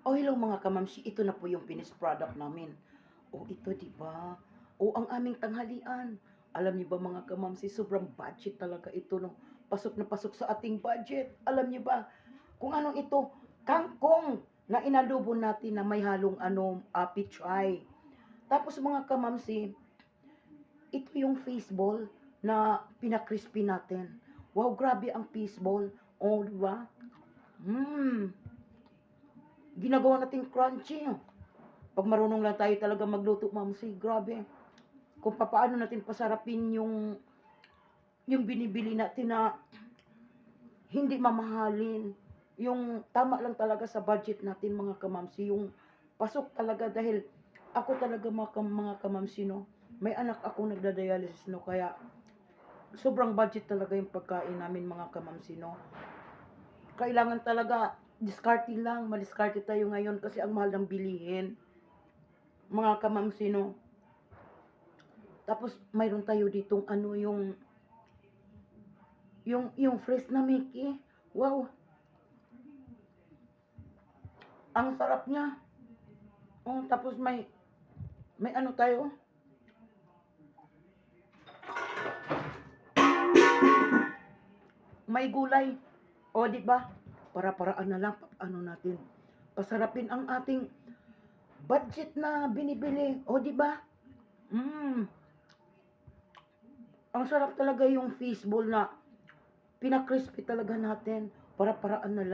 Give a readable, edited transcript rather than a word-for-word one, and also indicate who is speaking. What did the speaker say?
Speaker 1: Oh, hello mga kamamsi, ito na po yung finished product namin. Oh, ito 'di ba? Oh, ang aming tanghalian. Alam niyo ba mga kamamsi, sobrang budget talaga ito 'no. Pasok na pasok sa ating budget. Alam niyo ba kung ano ito? Kangkong na inadobo natin na may halong pichay. Tapos mga kamamsi, ito yung fishball na pinakrispy natin. Wow, grabe ang fishball. Oh, 'di ba? Hmm, ginagawa natin crunchy. Pag marunong lang tayo talaga magluto, mamsi, grabe. Kung papaano natin pasarapin yung binibili natin na hindi mamahalin. Yung tama lang talaga sa budget natin mga kamamsi. Yung pasok talaga dahil ako talaga mga kamamsi no. May anak ako nagda-dialysis no. Kaya sobrang budget talaga yung pagkain namin mga kamamsi no. Kailangan talaga discarte lang. Madiskarte tayo ngayon kasi ang mahal ng bilihin. Mga kamamsi no. Tapos mayroon tayo ditong yung fresh na Mickey. Wow, ang sarap niya. Oh, tapos may ano tayo? May gulay. O di ba? Para-paraan na lang ano natin. Pasarapin ang ating budget na binibili. O di ba? Mm, ang sarap talaga yung fishball na pinakrispy talaga natin. Para-paraan na lang.